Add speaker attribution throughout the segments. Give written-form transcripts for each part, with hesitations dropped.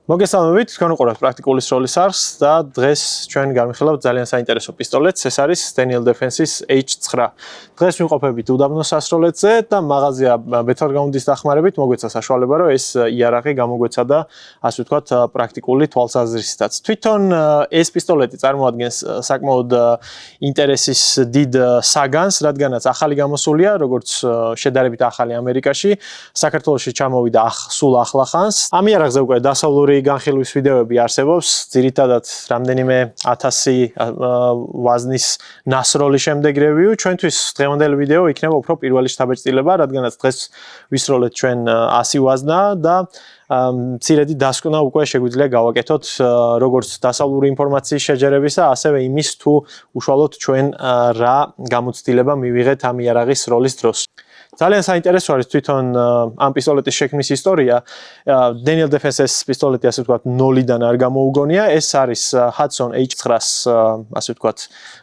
Speaker 1: მოგესალმებით, თქვენ უყურებთ პრაქტიკული სროლის არხს და დღეს ჩვენ განვიხილავთ ძალიან საინტერესო პისტოლეტს, ეს არის Daniel Defense-ის H9. დღეს ვიმყოფებით უდაბნოს სასროლეთზე და მაღაზია ბეთორგაუნდის დახმარებით მოგვეცა საშუალება, რომ ეს იარაღი გამოგვეცა და ასე ვთქვათ, პრაქტიკული თვალსაზრისითაც. თვითონ ეს პისტოლეტი წარმოადგენს საკმაოდ ინტერესის დიდ საგანს, რადგანაც ახალი გამოსულია, როგორც შედარებით ახალი ამერიკაში, საქართველოში ჩამოვიდა სულ ახლა ხანს. ამ იარაღზე უკვე დასავლური განხილვის ვიდეოები არსებობს, ძირითადად რამდენიმე 1000 ვაზნის ნასროლის შემდეგ რევიუ. ჩვენთვის დღევანდელი ვიდეო იქნება უფრო პირველი შთაბეჭდილება, რადგანაც დღეს ვისროლეთ ჩვენ 100 ვაზნა და მცირედი დასკვნა უკვე შეგვიძლია გავაკეთოთ როგორც დასავლური ინფორმაციის შეჯერებისა, ასევე იმის თუ უშუალოდ ჩვენ რა გამოცდილება მივიღეთ ამ იარაღის როლის დროს. ძალიან საინტერესო არის თვითონ ამ პისტოლეტის შექმნის ისტორია. Daniel Defense-ის პისტოლეტი ასე ვთქვათ 0-დან არ გამოუგონია. ეს არის Hudson H9-ს ასე ვთქვათ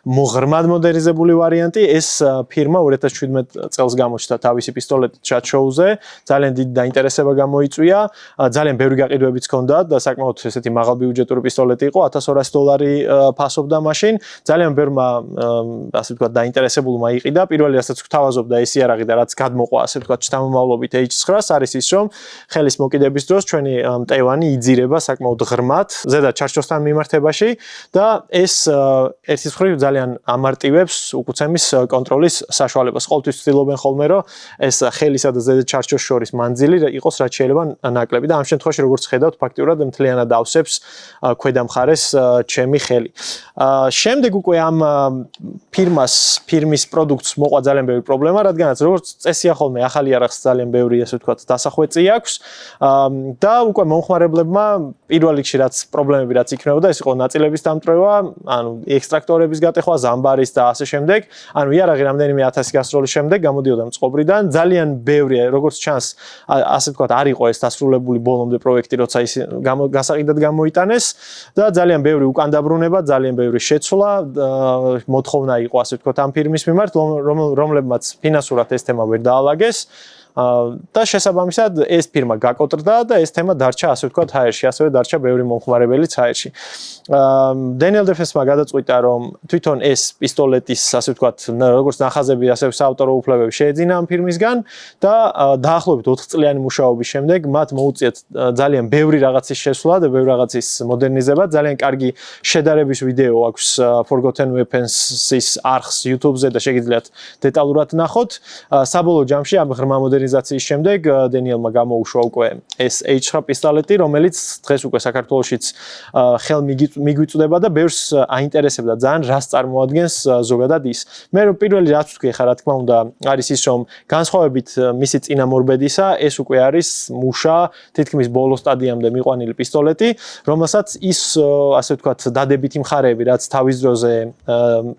Speaker 1: მოღრმად მოდერნიზებული ვარიანტი. ეს ფირმა 2017 წელს გამოჩნდა თავისი პისტოლეტით Shot Show-ზე. ძალიან დიდი დაინტერესება გამოიწვია. ძალიან ბევრი გაყიდვებიც ჰქონდა და საკმაოდ ესეთი მაღალბიუჯეტური პისტოლეტი იყო. $1200 ფასობდა მაშინ. ძალიან ბევრმა ასე ვთქვათ დაინტერესებულმა იყიდა. პირველი რასაც გვთავაზობდა ეს იარაღი და რაც გადმოყვა ასე ვთქვათ შთამომავლობით H9-ს არის ის რომ ხელის მოკიდების დროს ჩვენი მტევანი იძირება საკმაოდ ღრმად ზედა ჩარჩოსთან მიმართებაში და ეს ერთის მხრივ ძალიან ამარტივებს უკუცემის კონტროლის საშუალებას. ყოველთვის ვცდილობენ ხოლმე რომ ეს ხელისა და ზედა ჩარჩოს შორის მანძილი იყოს რაც შეიძლება ნაკლები და ამ შემთხვევაში როგორც ხედავთ ფაქტიურად მთლიანად ავსებს ქვედა მხარეს ჩემი ხელი. შემდეგ უკვე ამ ფირმის პროდუქტს მოყვა ძალიან ბევრი პრობლემა, რადგანაც როგორც წესია ხოლმე ახალი იარაღს ძალიან ბევრი ასე ვთქვათ დასახვეწი აქვს და უკვე მომხმარებლებმა პირველ რიგში რაც პრობლემები რაც იქნებოდა ეს იყო ნაწილების დამტვრევა, ანუ ექსტრაქტორების გატეხვა, ზამბარის და ასე შემდეგ. ანუ იარაღი რამდენიმე 1000 გასროლის შემდეგ გამოდიოდა მწყობრიდან, ძალიან ბევრი როგორც ჩანს ასე ვთქვათ არ იყო ეს დასრულებული ბოლომდე პროექტი, როცა ის გასაყიდად გამოიტანეს და ძალიან ბევრი უკან დაბრუნება, ძალიან ბევრი შეცვლა, მოთხოვნა იყო ასე ვთქვათ ამ ფირმის მიმართ, რომლებმაც ფინანსურად ეს თემა ვერ დაალაგეს და შესაბამისად ეს ფირმა გაკოტრდა და ეს თემა დარჩა ასე ვთქვათ ჰაერში, ასევე დარჩა ბევრი მომხმარებელიც ჰაერში. Daniel Defense-მა გადაწყვიტა რომ თვითონ ეს პისტოლეტის ასე ვთქვათ როგორც ნახაზები, ასევე საავტორო უფლებები შეეძინა ამ ფირმისგან და დაახლოებით 4 წლიანი მუშაობის შემდეგ მათ მოუწიათ ძალიან ბევრი რაღაცის შესვლა და ბევრი რაღაცის მოდერნიზება. ძალიან კარგი შედარების ვიდეო აქვს Forgotten Weapons-ის არხს YouTube-ზე და შეგიძლიათ დეტალურად ნახოთ. საბოლოო ჯამში ამ ღრმა მოდერნიზაციის შემდეგ Daniel-მა გამოუშვა უკვე ეს H9 პისტოლეტი, რომელიც დღეს უკვე საქართველოშიც მიგვიწვდება და ბევრს აინტერესებდა ძალიან რას წარმოადგენს ზოგადად ის. მე პირველი რაც ვთქვი ხა რა თქმა უნდა არის ის რომ განსხვავებით მისი წინამორბედისა ეს უკვე არის მუშა თითქმის ბოლო სტადიამდე მიყვანილი პისტოლეტი, რომელსაც ის ასე ვთქვათ დადებითი მხარეები რაც თავის დროზე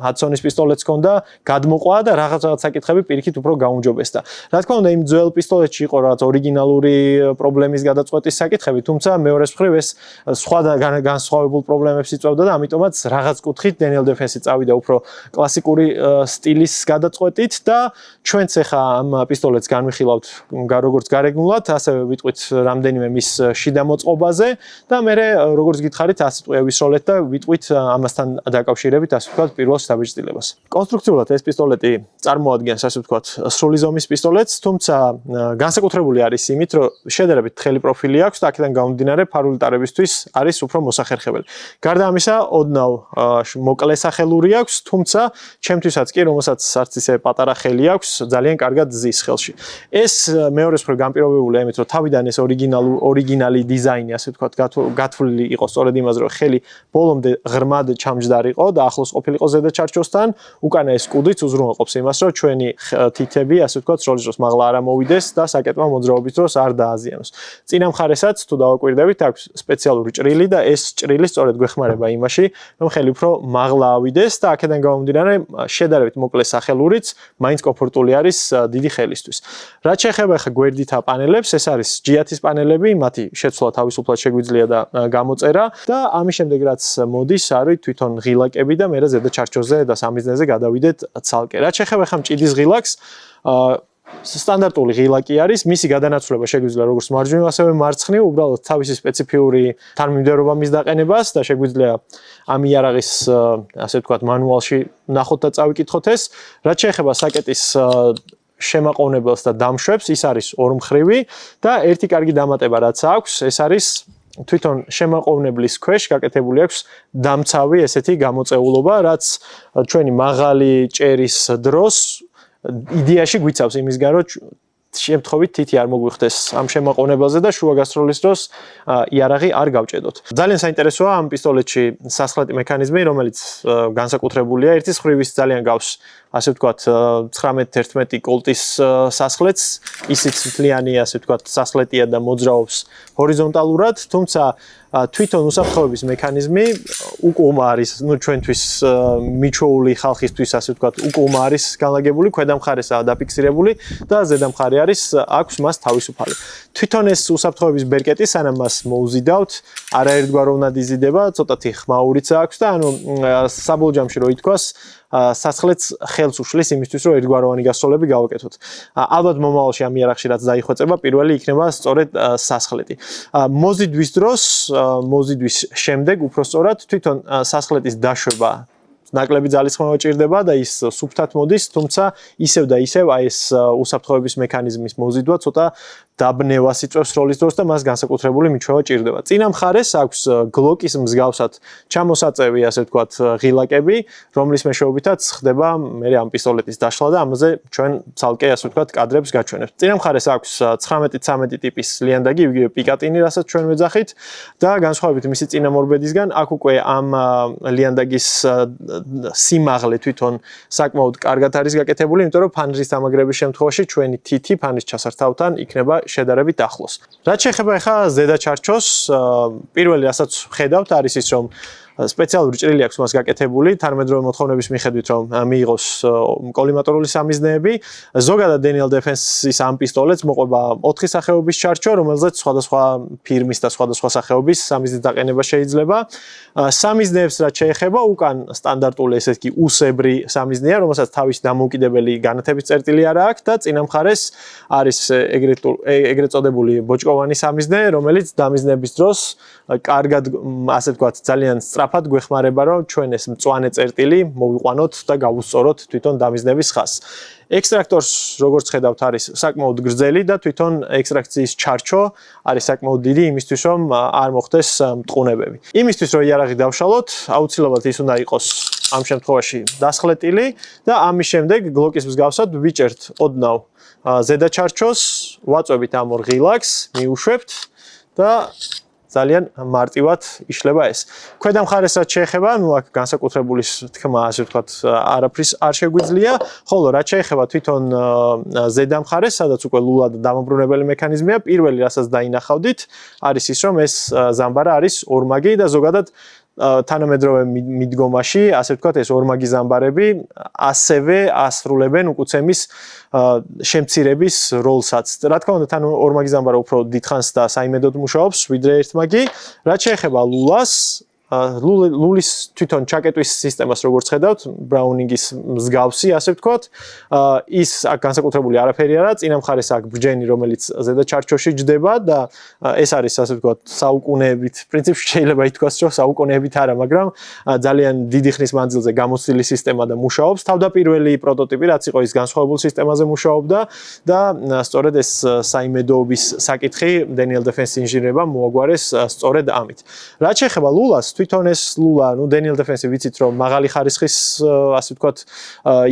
Speaker 1: Hudson-ის პისტოლეტს ჰქონდა გადმოყვა და რაღაც საკითხები პირიქით უფრო გაუმჯობესდა. რა თქმა უნდა იმ ძველ პისტოლეტში იყო რაღაც ორიგინალური პრობლემის გადაწყვეტის საკითხები, თუმცა მეორეს მხრივ ეს სხვა განსხვავებულ პრობლემებს იწვევდა და ამიტომაც რაღაც კუთხით Daniel Defense-ი წავიდა უფრო კლასიკური სტილის გადაწყვეტით და ჩვენც ახლა ამ პისტოლეტს განვიხილავთ როგორც გარეგნულად, ასევე ვიტყვით რამდენიმე მის შიდა მოწყობაზე და მე როგორც გითხარით 100 სიტყვია ვისროლეთ და ვიტყვით ამასთან დაკავშირებით ასე ვთქვათ პირველ შთაბეჭდილებას. კონსტრუქციულად ეს პისტოლეტი წარმოადგენს ასე ვთქვათ სრული ზომის პისტოლეტს, თუმცა განსაკუთრებული არის იმით, რომ შედარებით თხელი პროფილი აქვს და აქედან გამომდინარე ფარული ტარებისთვის არის უფრო მოსახერხებელი. გარდა ამისა, ოდნავ მოკლე სახელური აქვს, თუმცა ჩემთვისაც კი, რომელსაც არც ისე პატარა ხელი აქვს, ძალიან კარგად ზის ხელში. ეს მეორეს მხრივ განპირობებულია იმით, რომ თავიდან ეს ორიგინალი დიზაინი, ასე ვთქვათ, გათვლილი იყო სწორედ იმაზე, რომ ხელი ბოლომდე ღრმად ჩამჯდარიყო და ახლოს ყოფილიყო ზედა ჩარჩოსთან, უკანა ეს კუდიც უზრუნველყოფს იმას, რომ ჩვენი თითები, ასე ვთქვათ, სროლის დროს მაღლა არ ამოვიდეს და საკეტმა მოძრაობის დროს არ დააზიანოს. წინა მხარესაც თუ დავაკვირდებით, აქვს სპეციალური ჭრილი და ეს ჭრილი სწორედ გვეხმარება იმაში, რომ ხელი უფრო მაღლა ავიდეს და აქედან გამომდინარე შედარებით მოკლე სახელურიც მაინც კომფორტული არის დიდი ხელისთვის. რაც შეეხება ხა გვერდითა პანელებს, ეს არის ჯიათის პანელები, მათი შეცვლა თავისუფლად შეგვიძლია და გამოწერა და ამის შემდეგ რაც მოდის არის თვითონ ღილაკები და მერე ზედა ჩარჩოზე და სამიზნეზე გადავიდეთ ცალკე. რაც შეეხება ხა მჭიდის ღილაკს, სტანდარტული ღილაკი არის, მისი გადანაცვლება შეგვიძლია როგორც მარჯვნივ, ასევე მარცხნივ, უბრალოდ თავისი სპეციფიური თანმიმდევრობა მის დაყენებას და შეგვიძლია ამ იარაღის, ასე ვთქვათ, მანუალში ნახოთ და წავიკითხოთ ეს. რაც შეეხება საკეტის შემაყოვნებელს და დამშვებს, ის არის ორმხრივი და ერთი კარგი დამატება რაც აქვს, ეს არის თვითონ შემაყოვნებლის ქვეშ გაკეთებული აქვს დამცავი ესეთი გამოწეულობა, რაც ჩვენი მაღალი ჭერის დროს იდეაში გვიცავს იმისგან, რომ შემთხვევით თითი არ მოგვიხდეს ამ შემაყოვნებელზე და შუა გასროლის დროს იარაღი არ გავჭედოთ. ძალიან საინტერესოა ამ პისტოლეტში სასხლეტი მექანიზმი, რომელიც განსაკუთრებულია. ერთის ხრივის ძალიან გავს, ასე ვთქვათ, 19-11 კოლტის სასხლეტს, ისიც მთლიანი, ასე ვთქვათ, სასხლეტია და მოძრაობს ჰორიზონტალურად, თუმცა თვითონ უსაფრთხოების მექანიზმი უკუღმა არის, ჩვენთვის მიჩვეული ხალხისთვის, ასე ვთქვათ, უკუღმა არის განლაგებული, ქვედა მხარესაა დაფიქსირებული და ზედა მხარე არის, აქვს მას თავისუფალი. თვითონ ეს უსაფრთხოების ბერკეტი, სანამ მას მოუზიდავთ, არაერთგვაროვნად იზიდება, ცოტათი ხმაურიც აქვს და ანუ საბოლოო ჯამში რო ითქვას, სასხლეტს ხელს უშლის იმისთვის, რომ ერთგვაროვანი გასროლები გავაკეთოთ. ალბათ მომავალში ამ იარაღში რაც დაიხვეწება, პირველი იქნება სწორედ სასხლეტი. მოზიდვის დროს, მოზიდვის შემდეგ, უფრო სწორად, თვითონ სასხლეტის დაშვება ნაკლები ძალისხმევა ჭირდება და ის სუფთად მოდის, თუმცა ისევ და ისევ აი ეს უსაფრთხოების მექანიზმის მოზიდვა ცოტა დაბნევას იწვევს როლის დროს და მას განსაკუთრებული მიჩვევა ჭირდება. წინა მხარეს აქვს გლოკის მსგავსად ჩამოსაწევი, ასე ვთქვათ, ღილაკები, რომლის მეშვეობითაც ხდება მე ამ პისტოლეტის დაშლა და ამაზე ჩვენ ცალკე, ასე ვთქვათ, კადრებს გაჩვენებთ. წინა მხარეს აქვს 19-13 ტიპის ლიანდაგი, იგივე პიკატინი, რასაც ჩვენ ვეძახით და განსხვავებით მისი წინამორბედისგან, აქ უკვე ამ ლიანდაგის სიმაღლე თვითონ საკმაოდ კარგად არის გაკეთებული, იმიტომ რომ ფანჯრის დამაგრების შემთხვევაში ჩვენი თითი ფანჯრის ჩასართავთან იქნება შედარებით ახლოს. რაც შეეხება ახლა ზედაჩარჩოს, პირველი რასაც ხედავთ არის ის, რომ სპეციალური ჭრილი აქვს მას გაკეთებული, თანამედროვე მოთხოვნების მიხედვით, რომ მიიღოს კოლიმატორული სამიზნეები. ზოგადად Daniel Defense-ის ამ პისტოლეტს მოყვება 4 სახეობის ჩარჩო, რომელზეც სხვადასხვა ფირმის და სხვადასხვა სახეობის სამიზნის დაყენება შეიძლება. სამიზნეებს რაც შეეხება, უკან სტანდარტული ესეთი კი უსებრი სამიზნეა, რომელსაც თავისი დამოუკიდებელი განათების წერტილი არა აქვს და წინა მხარეს არის ეგრეთ წოდებული ბოჭკოვანი სამიზნე, რომელიც დამიზნების დროს კარგად, ასე ვთქვათ, ძალიან სწრაფად გვეხმარება, რომ ჩვენ ეს მწვანე წერტილი მოვიყვანოთ და გავუსწოროთ თვითონ დამიზნების ხაზს. ექსტრაქტორს, როგორც ხედავთ, არის საკმაოდ გრძელი და თვითონ ექსტრაქციის ჩარჩო არის საკმაოდ დიდი იმისთვის, რომ არ მოხდეს მტყუნებები. იმისთვის, რომ იარაღი დავშალოთ, აუცილებლად ის უნდა იყოს ამ შემთხვევაში დასხლეტილი და ამის შემდეგ გლოკის მსგავსად ვიჭერთ ოდნავ ზედაჩარჩოს, ვაწვევით ამ ორ ღილაკს, მიუშვებთ და ძალიან მარტივად იშლება ეს. ქვედა მხარეს რაც შეეხება, ნუ აქ განსაკუთრებული თქმა, ასე ვთქვათ, არაფრის არ შეგვიძლია, ხოლო რაც შეეხება თვითონ ზედა მხარეს, სადაც უკვე ლულად დამობრუნებელი მექანიზმია, პირველი რასაც დაინახავდით, არის ის, რომ ეს ზამბარა არის ორმაგი და ზოგადად თანამედროვე მიდგომაში, ასე ვთქვათ, ეს ორმაგი ზამბარები ასევე ასრულებენ უკუცემის შემცირების როლსაც. რა თქმა უნდა, თან ორმაგი ზამბარა უფრო დიდხანს და საიმედოდ მუშაობს, ვიდრე ერთმაგი. რაც შეეხება ლულას, ლულის თვითონ ჩაკეტვის სისტემას როგორც ხედავთ, ბრაუნინგის მსგავსი, ასე ვთქვათ, ის აქ განსაკუთრებული არაფერი არა, წინა მხარეს აქ ბჯენი, რომელიც ზედაჩარჩოში ჯდება და ეს არის, ასე ვთქვათ, საუკუნეებით, პრინციპში შეიძლება ითქვას, რომ საუკუნეებით არა, მაგრამ ძალიან დიდი ხნის მანძილზე გამოცდილი სისტემა და მუშაობს. თავდაპირველი პროტოტიპი, რაც იყო ის განსხვავებულ სისტემაზე მუშაობდა და სწორედ ეს საიმედოობის საკითხი Daniel Defense ინჟინერებმა მოაგვარეს სწორედ ამით. რაც შეეხება ლულას, თვითონ ეს ლულა, ნუ Daniel Defense ვიცით, რომ მაღალი ხარისხის, ასე ვთქვათ,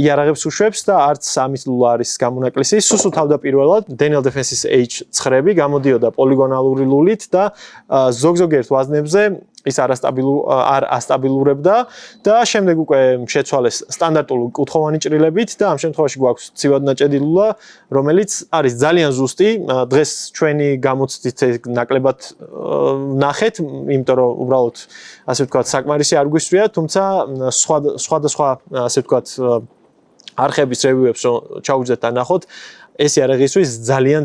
Speaker 1: იარაღებს უშვებს და არც ამის ლულა არის გამონაკლისი. სუსუ თავდაპირველად Daniel Defense-ის H9-ები გამოდიოდა პოლიგონალური ლულით და ზოგ-ზოგიერთ ვაზნებზე ის არ ასტაბილურებდა და შემდეგ უკვე შეცვალეს სტანდარტული კუთხოვანი ჭრილებით და ამ შემთხვევაში გვაქვს ცივად ნაჭედი ლულა, რომელიც არის ძალიან ზუსტი. დღეს ჩვენი გამოცდით ნაკლებად ნახეთ, იმიტომ რომ უბრალოდ, ასე ვთქვათ, საკმარისი არ გვისვრია, თუმცა სხვადასხვა, ასე ვთქვათ, არხების რევიუებს რომ ჩაუჯდეთ და ნახოთ ეს იარაღისთვის ძალიან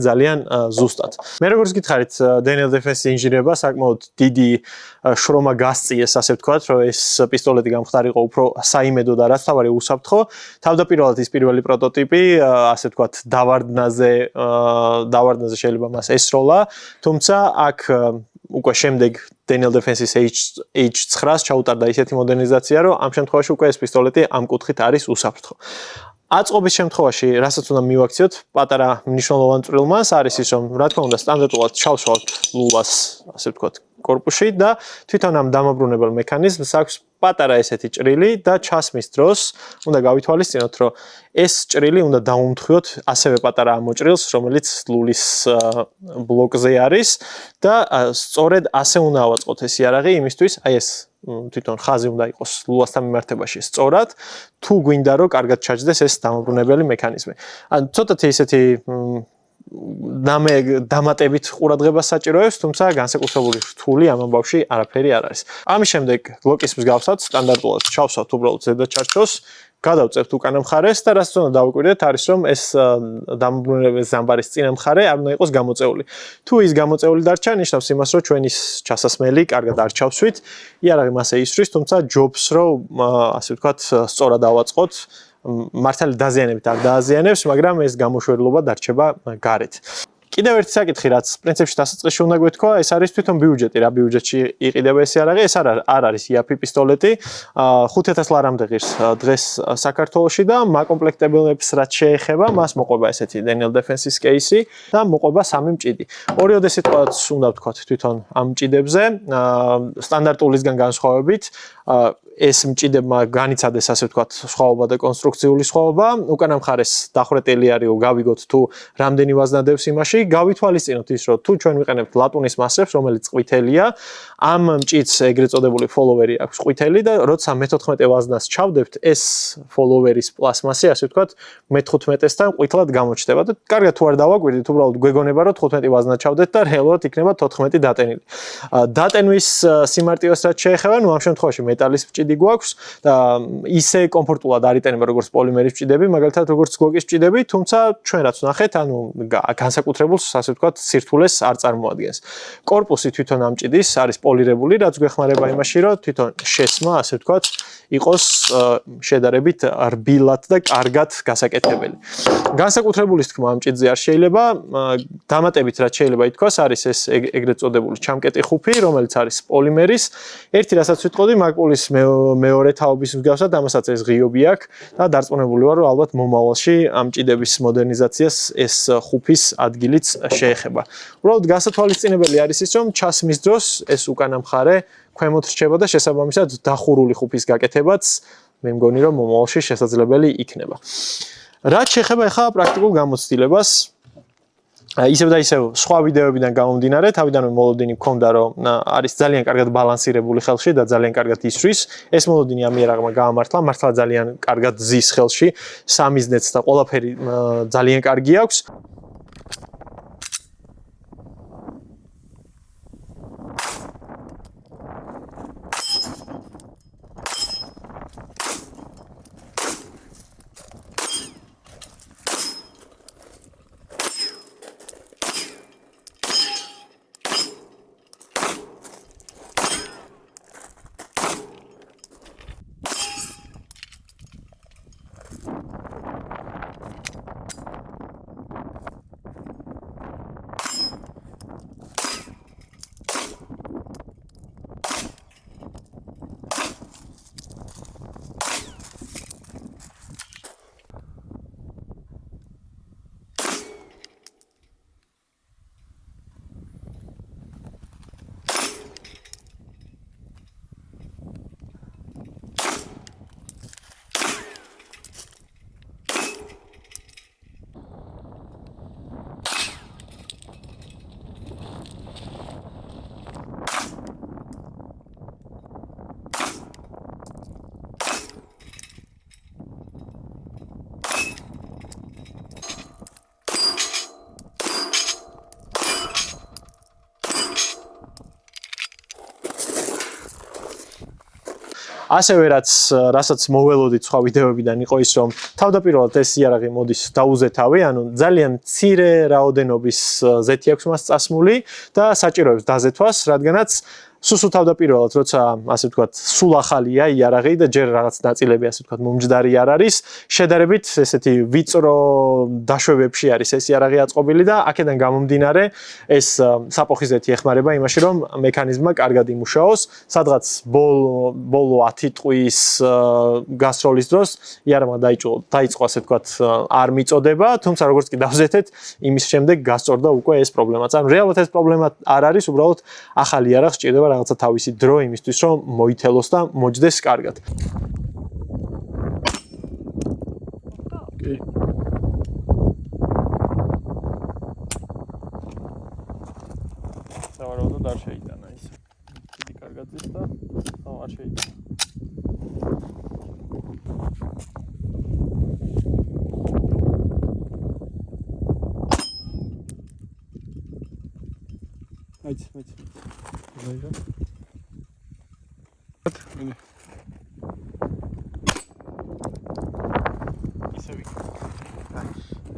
Speaker 1: ზუსტად. მე როგორც გითხარით, Daniel Defense-ის ინჟინერმა საკმაოდ დიდი შრომა გასწიეს, ასე ვთქვათ, რომ ეს პისტოლეტი გამხდარიყო უფრო საიმედო და რაც თავარი უსაფრთხო. თავდაპირველად ის პირველი პროტოტიპი, ასე ვთქვათ, დავარდნაზე შეიძლება მას ესროლა, თუმცა აქ უკვე შემდეგ Daniel Defense-ის H9-ს ჩაუტარდა ისეთი მოდერნიზაცია, რომ ამ შემთხვევაში უკვე ეს პისტოლეტი ამ კუთხით არის უსაფრთხო. აწყობის შემთხვევაში, რასაც უნდა მივაქციოთ, პატარა მნიშვნელოვან წვრილმას არის ის, რომ რა თქმა უნდა, სტანდარტულად ჩავსვათ ლულას, ასე ვთქვათ, корпуში და თვითონ ამ დამაბრუნებელ მექანიზმს აქვს პატარა ესეთი ჭრილი და ჩასმის დროს უნდა გავითვალისწინოთ, რომ ეს ჭრილი უნდა დაუმთხიოთ ასევე პატარა ამოჭრილს, რომელიც ლულის ბლოკზე არის და სწორედ ასე უნდა ავაწყოთ ეს იარაღი იმისთვის, აი ეს თვითონ ხაზი უნდა იყოს ლულასთან მიმართებაში სწორად, თუ გვინდა რომ კარგად ჩაჯდეს ეს დამაბრუნებელი მექანიზმი. ან ცოტათი ისეთი დამატებით ყურადღებას საჭიროებს, თუმცა განსაკუთრებული რთული ამ ამბავში არაფერი არ არის. ამის შემდეგ ბლოკის მსგავსად სტანდარტულად ჩავსვათ უბრალოდ ზედა ჩარჩოს, გადავწევთ უკანა მხარეს და რაც უნდა დავუკვირდეთ არის რომ ეს დამბრუნებელი ზამბარის წინა მხარე არ უნდა იყოს გამოწეული. თუ ის გამოწეული დარჩა, ნიშნავს იმას, რომ ჩვენ ის ჩასასმელი კარგად არ ჩავსვით, იარაღი მასე ისვრის, თუმცა ჯობს რომ ასე ვთქვათ, სწორად ავაწყოთ. მართალი დაზიანებით არ დააზიანებს, მაგრამ ეს გამოშვერლობა დარჩება გარეთ. კიდევ ერთი საკითხი, რაც პრინციპში დასაწყისში უნდა გვეთქვა, ეს არის თვითონ ბიუჯეტი, რა ბიუჯეტში იყიდება ეს იარაღი, ეს არ არის IAP პისტოლეტი, 5000 ლარამდე ღირს დღეს საქართველოში და მაკომპლექტებელებს რაც შეეხება, მას მოყვება ესეთი Daniel Defense-ის кейსი და მოყვება 3 მჭიდი. ორიოდე სიტყვაც უნდა ვთქვათ თვითონ ამ მჭიდებზე, სტანდარტულისგან განსხვავებით, ეს მჭიდებმა განიცადეს ასე ვთქვათ სხვაობა და კონსტრუქციული სხვაობა, უკანა მხარეს დახრეტელი არის, გავიგოთ თუ რამდენი ვაზნადებს იმაში, გავითვალისწინოთ ის, რომ თუ ჩვენ ვიყენებთ ლატუნის მასებს, რომელიც ყვითელია, ამ მჭიდს ეგრეთ წოდებული ფოლოვერი აქვს ყვითელი და როცა მე-14 ვაზნას ჩავდებთ, ეს ფოლოვერის პლასმასი, ასე ვთქვათ, მე-15-ესთან ყვითლად გამოჩნდება და კარგად თუ არ დავაკვირდით, უბრალოდ გვეგონება, რომ 15 ვაზნა ჩავდეთ და რეალურად იქნება 14 დატენილი. დატენვის სიმარტივეს რაც შეეხება, ნუ ამ შემთხვევაში მეტალის მჭიდი გვაქვს და ისე კომფორტულად არ იტანება როგორც პოლიმერის მჭიდები, მაგალითად როგორც გლოკის მჭიდები, თუმცა ჩვენ რაც ვნახეთ, ანუ განსაკუთრებულს, ასე ვთქვათ, სირთულეს არ წარმოადგენს. корпуსი თვითონ ამ მჭიდის არის პოლირებული, რაც გვეხმარება იმაში, რომ თვითონ შესმა, ასე ვთქვათ, იყოს შედარებით რბილად და კარგად გასაკეთებელი. განსაკუთრებულის თქმა ამ მჭიდზე არ შეიძლება, დამატებით რაც შეიძლება ითქვას, არის ეს ეგრეთ წოდებული ჩამკეტი ხუფი, რომელიც არის პოლიმერის. ერთი რასაც ვიტყოდი, მაგპულის მეორე თაობის მსგავსად, ამასაც ეს ღიობი აქვს და დარწმუნებული ვარ, რომ ალბათ მომავალში ამ მჭიდების მოდერნიზაციას ეს ხუფის ადგილიც შეეხება. უბრალოდ გასათვალისწინებელი არის ის, რომ ჩასმის დროს ეს უკანა მხარე ქვემოთ რჩება და შესაბამისად დახურული ხუფის გაკეთებაც მე მგონი რომ მომავალში შესაძლებელი იქნება. რაც შეეხება ახლა პრაქტიკულ გამოცდილებას, ისევ და ისევ სხვა ვიდეოებიდან გამომდინარე, თავიდანვე მოლოდინი მქონდა, რომ არის ძალიან კარგად ბალანსირებული ხელში და ძალიან კარგად ისვრის. ეს მოლოდინი ამ იარაღმა გაამართლა, მართლა ძალიან კარგად ზის ხელში, სამიზნეც და ყველაფერი ძალიან კარგი აქვს. ასევე რასაც მოველოდით სხვა ვიდეოებიდან იყო ის, რომ თავდაპირველად ეს იარაღი მოდის დაუზეთავი, ანუ ძალიან მცირე რაოდენობის ზეთი აქვს მას წასმული და საჭიროებს დაზეთვას, რადგანაც სულ თავდაპირველად, როცა ასე ვთქვათ, სულ ახალია იარაღი და ჯერ რაღაც ნაწილები ასე ვთქვათ, მომჯდარი არ არის, შედარებით ესეთი ვიწრო დაშვებებში არის ეს იარაღი აწყობილი და აქედან გამომდინარე ეს საპოხიზეთი ეხმარება იმაში, რომ მექანიზმმა კარგად იმუშაოს, სადღაც ბოლო 10 ტყვის გასროლის დროს იარაღმა დაიწყო ასე ვთქვათ, არ მიწოდება, თუმცა როგორც კი დავზეთეთ, იმის შემდეგ გასწორდა უკვე ეს პრობლემაც. ანუ რეალურად ეს პრობლემა არ არის, უბრალოდ ახალი იარაღი სჭირდება რაღაცა თავისი დრო იმისთვის, რომ მოითელოს და მოჯდეს კარგად. სავარაუდოდ არ შეიტანა ის. კიდე კარგად ის და არ შეიტანა. Haydi.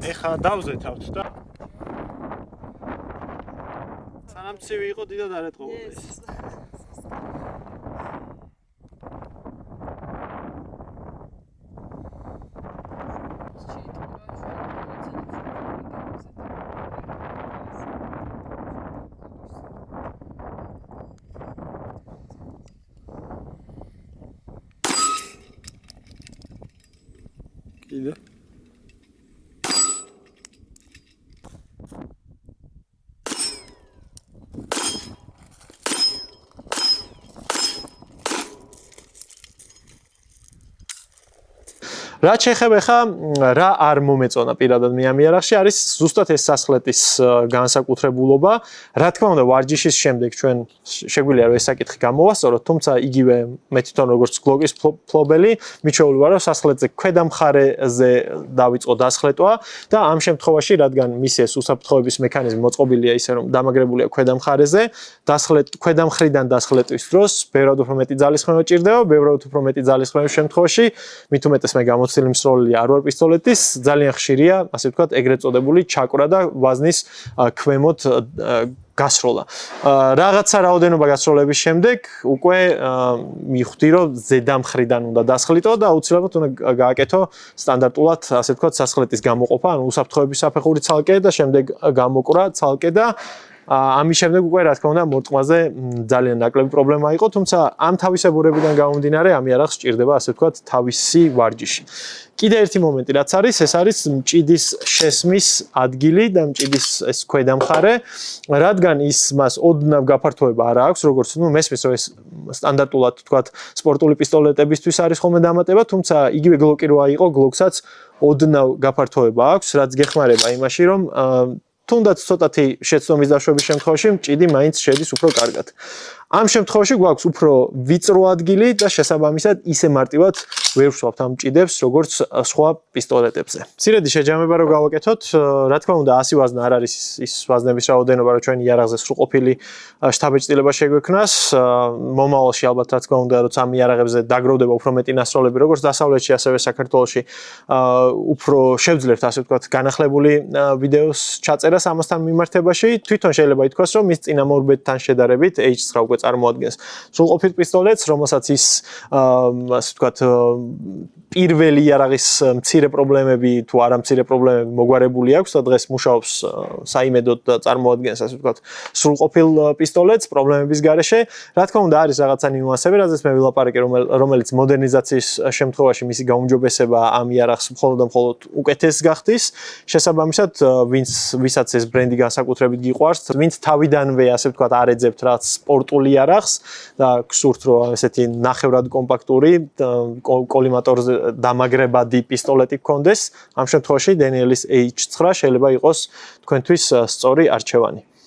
Speaker 1: ეხა დავზეთავთ და სანამ ცივი იყო დიდად არ ეტყობოდა ის. Კიდე რაც შეეხება ხა რა არ მომეწონა პირადად მე ამ იარაღში არის ზუსტად ეს სასხლეტის განსაკუთრებულობა. რა თქმა უნდა ვარჯიშის შემდეგ ჩვენ შეგვიძლია რომ ეს საკითხი გამოვასწოროთ, თუმცა იგივე მე თვითონ როგორც გლოკის ფლობელი მიჩვეული ვარ რომ სასხლეტზე ქვედა მხარეზე დავიწყო დასხლეტვა და ამ შემთხვევაში რადგან მისი ეს უსაფრთხოების მექანიზმი მოწყობილია ისე რომ დამაგრებულია ქვედა მხარეზე, ქვედა მხრიდან დასხლეტვის დროს ბევრად უფრო მეტი ძალისხმევა ჭირდება, ბევრად უფრო მეტი ძალისხმევის შემთხვევაში მით უმეტეს მე გამოცდილი მსროლელი არ ვარ პისტოლეტის, ძალიან ხშირია, ასე ვთქვათ, ეგრეთ წოდებული ჩაკვრა და ვაზნის ქვემოთ გასროლა. რაღაცა რაოდენობა გასროლების შემდეგ უკვე მივხვდი რომ ზედა მხრიდან უნდა დასხლიტო და აუცილებლად უნდა გააკეთო სტანდარტულად, ასე ვთქვათ, სასხლეტის გამოყოფა, ანუ უსაფრთხოების საფეხური ცალკე და შემდეგ გამოკვრა ცალკე და ამის შემდეგ უკვე რა თქმა უნდა მორწმაზე ძალიან ნაკლები პრობლემა იყო, თუმცა ამ თავისებურებიდან გამომდინარე ამ იარაღს სჭირდება ასე ვთქვათ თავისი ვარჯიში. კიდე ერთი მომენტი რაც არის, ეს არის მჭიდის შესმის ადგილი და მჭიდის ეს ქვედა მხარე, რადგან ის მას ოდნავ გაფართოება არ აქვს, როგორც მესმის რომ ეს სტანდარტულად ვთქვათ სპორტული პისტოლეტებისთვის არის ხოლმე დამატება, თუმცა იგივე გლოკი რო აიყო, გლოკსაც ოდნავ გაფართოება აქვს, რაც გეხმარება იმაში რომ თუნდაც ცოტათი შეცდომის დაშვების შემთხვევაში მჭიდი მაინც შედის უფრო კარგად. ამ შემთხვევაში გვაქვს უფრო ვიწრო ადგილი და შესაბამისად ისე მარტივად ვერ ვსვავთ ამ მჭიდებს, როგორც სხვა პისტოლეტებზე. მცირედი შეჯამება რო გავაკეთოთ, რა თქმა უნდა 100 ვაზნა არ არის ის ვაზნების რაოდენობა, რომ ჩვენი იარაღზე სრულყოფილი შთაბეჭდილება შეგვექნას. მომავალში ალბათ რა თქმა უნდა, როცა ამ იარაღებზე დაგროვდება უფრო მეტი ნასროლები, როგორც დასავლეთში, ასევე საქართველოში, უფრო შევძლებთ, ასე ვთქვათ, განახლებული ვიდეოს ჩაწერას ამასთან მიმართებაში. თვითონ შეიძლება ითქვას, რომ ის წინამორბედთან შედარებით H9 უკვე წარმოადგენს სრულყოფილ პისტოლეტს, რომელსაც ის ასე ვთქვათ პირველი იარაღის მცირე პრობლემები თუ არა მცირე პრობლემები მოგვარებული აქვს და დღეს მუშაობს საიმედოდ და წარმოადგენს ასე ვთქვათ სრულყოფილ პისტოლეტს პრობლემების გარეშე. რა თქმა უნდა არის რაღაცა ნიუანსები, რაზეც მე ვილაპარაკე, რომელიც მოდერნიზაციის შემთხვევაში მისი გაუმჯობესება ამ იარაღს მხოლოდ და მხოლოდ უკეთეს გახდის. შესაბამისად, ვისაც ეს ბრენდი განსაკუთრებით გიყვარს, ვინც თავიდანვე ასე ვთქვათ არ ეძებთ რაც სპორტული იარაღს და გსურთ რომ ესეთი ნახევრად კომპაქტური კოლიმატორზე დამაგრებადი პისტოლეტი გქონდეს, ამ შემთხვევაში დენიელის H9 შეიძლება იყოს თქვენთვის სწორი არჩევანი.